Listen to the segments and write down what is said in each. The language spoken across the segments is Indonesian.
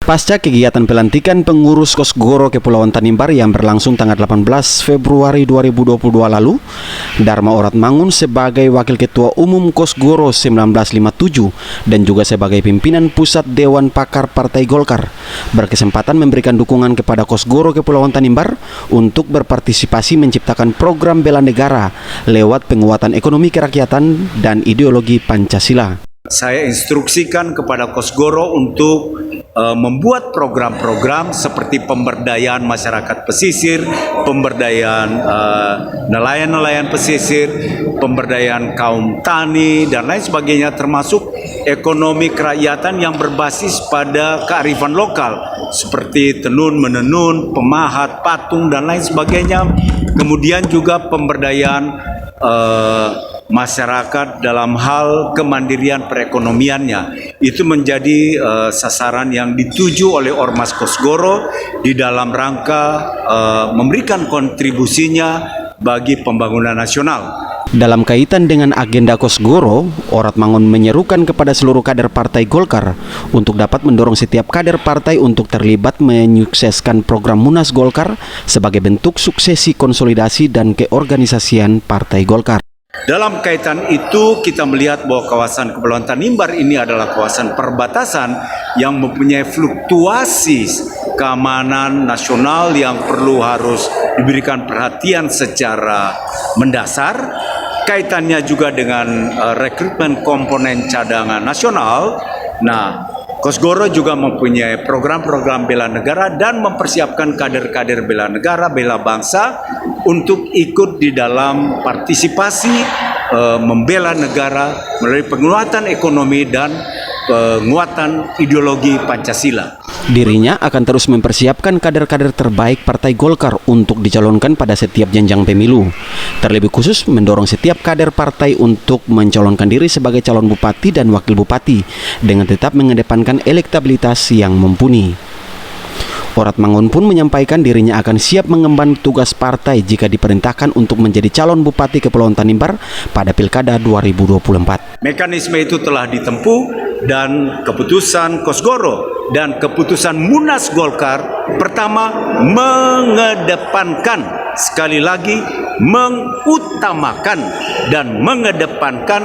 Pasca kegiatan pelantikan pengurus Kosgoro Kepulauan Tanimbar yang berlangsung tanggal 18 Februari 2022 lalu, Dharma Oratmangun sebagai Wakil Ketua Umum Kosgoro 1957 dan juga sebagai pimpinan Pusat Dewan Pakar Partai Golkar berkesempatan memberikan dukungan kepada Kosgoro Kepulauan Tanimbar untuk berpartisipasi menciptakan program bela negara lewat penguatan ekonomi kerakyatan dan ideologi Pancasila. Saya instruksikan kepada Kosgoro untuk membuat program-program seperti pemberdayaan masyarakat pesisir, pemberdayaan nelayan-nelayan pesisir, pemberdayaan kaum tani dan lain sebagainya, termasuk ekonomi kerakyatan yang berbasis pada kearifan lokal seperti tenun menenun, pemahat, patung dan lain sebagainya. Kemudian juga pemberdayaan masyarakat dalam hal kemandirian perekonomiannya. Itu menjadi sasaran yang dituju oleh Ormas Kosgoro di dalam rangka memberikan kontribusinya bagi pembangunan nasional. Dalam kaitan dengan agenda Kosgoro, Oratmangun menyerukan kepada seluruh kader Partai Golkar untuk dapat mendorong setiap kader partai untuk terlibat menyukseskan program Munas Golkar sebagai bentuk suksesi konsolidasi dan keorganisasian Partai Golkar. Dalam kaitan itu kita melihat bahwa kawasan Kepulauan Tanimbar ini adalah kawasan perbatasan yang mempunyai fluktuasi keamanan nasional yang perlu harus diberikan perhatian secara mendasar. Kaitannya juga dengan rekrutmen komponen cadangan nasional. Nah, Kosgoro juga mempunyai program-program bela negara dan mempersiapkan kader-kader bela negara, bela bangsa untuk ikut di dalam partisipasi membela negara melalui penguatan ekonomi dan penguatan ideologi Pancasila. Dirinya akan terus mempersiapkan kader-kader terbaik Partai Golkar untuk dicalonkan pada setiap jenjang pemilu. Terlebih khusus mendorong setiap kader partai untuk mencalonkan diri sebagai calon bupati dan wakil bupati dengan tetap mengedepankan elektabilitas yang mumpuni. Oratmangun pun menyampaikan dirinya akan siap mengemban tugas partai jika diperintahkan untuk menjadi calon bupati Kepulauan Tanimbar pada Pilkada 2024. Mekanisme itu telah ditempuh dan keputusan Kosgoro dan keputusan Munas Golkar pertama mengedepankan, sekali lagi mengutamakan dan mengedepankan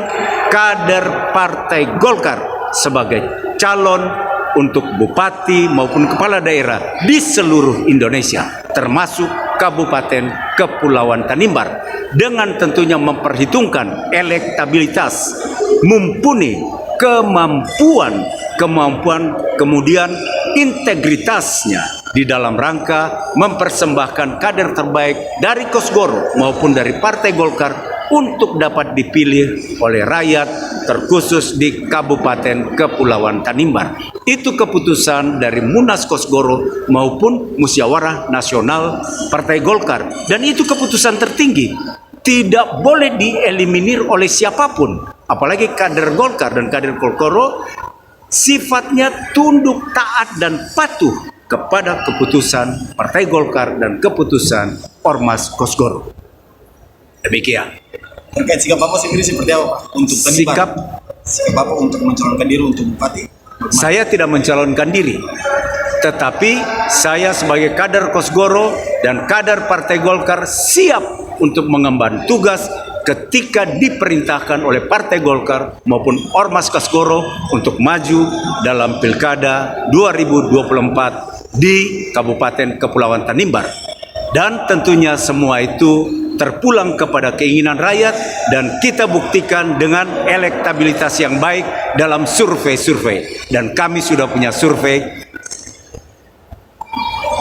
kader Partai Golkar sebagai calon untuk bupati maupun kepala daerah di seluruh Indonesia, termasuk Kabupaten Kepulauan Tanimbar, dengan tentunya memperhitungkan elektabilitas, mumpuni, kemampuan, kemudian integritasnya di dalam rangka mempersembahkan kader terbaik dari Kosgoro maupun dari Partai Golkar untuk dapat dipilih oleh rakyat, terkhusus di Kabupaten Kepulauan Tanimbar. Itu keputusan dari Munas Kosgoro maupun Musyawarah Nasional Partai Golkar. Dan itu keputusan tertinggi. Tidak boleh dieliminir oleh siapapun. Apalagi kader Golkar dan kader Kosgoro sifatnya tunduk, taat, dan patuh kepada keputusan Partai Golkar dan keputusan Ormas Kosgoro. Demikian. Terkait sikap Bapak sendiri seperti apa Pak untuk Tanimbar? Sikap Bapak untuk mencalonkan diri untuk bupati? Saya tidak mencalonkan diri, tetapi saya sebagai kader Kosgoro dan kader Partai Golkar siap untuk mengemban tugas ketika diperintahkan oleh Partai Golkar maupun Ormas Kosgoro untuk maju dalam Pilkada 2024 di Kabupaten Kepulauan Tanimbar. Dan tentunya semua itu terpulang kepada keinginan rakyat dan kita buktikan dengan elektabilitas yang baik dalam survei-survei. Dan kami sudah punya survei.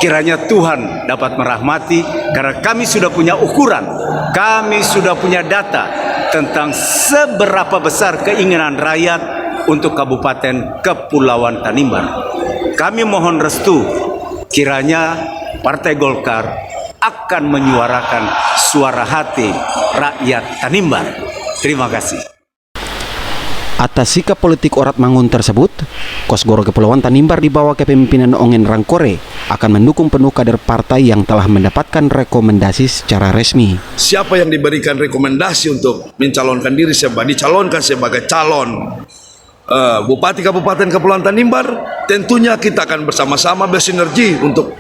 Kiranya Tuhan dapat merahmati karena kami sudah punya ukuran, kami sudah punya data tentang seberapa besar keinginan rakyat untuk Kabupaten Kepulauan Tanimbar. Kami mohon restu kiranya Partai Golkar akan menyuarakan suara hati rakyat Tanimbar. Terima kasih. Atas sikap politik Oratmangun tersebut, Kosgoro Kepulauan Tanimbar di bawah kepemimpinan Ongen Rangkore akan mendukung penuh kader partai yang telah mendapatkan rekomendasi secara resmi. Siapa yang diberikan rekomendasi untuk dicalonkan sebagai calon Bupati Kabupaten Kepulauan Tanimbar, tentunya kita akan bersama-sama bersinergi untuk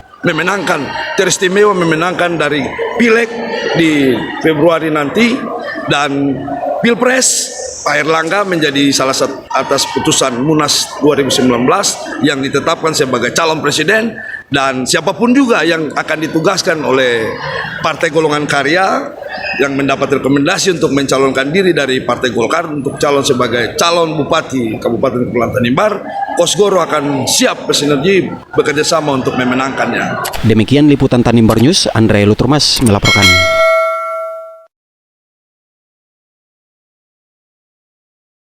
teristimewa memenangkan dari Pileg di Februari nanti, dan Pilpres Pak Erlangga menjadi salah satu atas putusan Munas 2019 yang ditetapkan sebagai calon presiden, dan siapapun juga yang akan ditugaskan oleh Partai Golongan Karya yang mendapat rekomendasi untuk mencalonkan diri dari Partai Golkar untuk calon sebagai calon Bupati Kabupaten Kepulauan Tanimbar, Kosgoro akan siap bersinergi bekerja sama untuk memenangkannya. Demikian liputan Tanimbar News, Andre Luturmas melaporkan.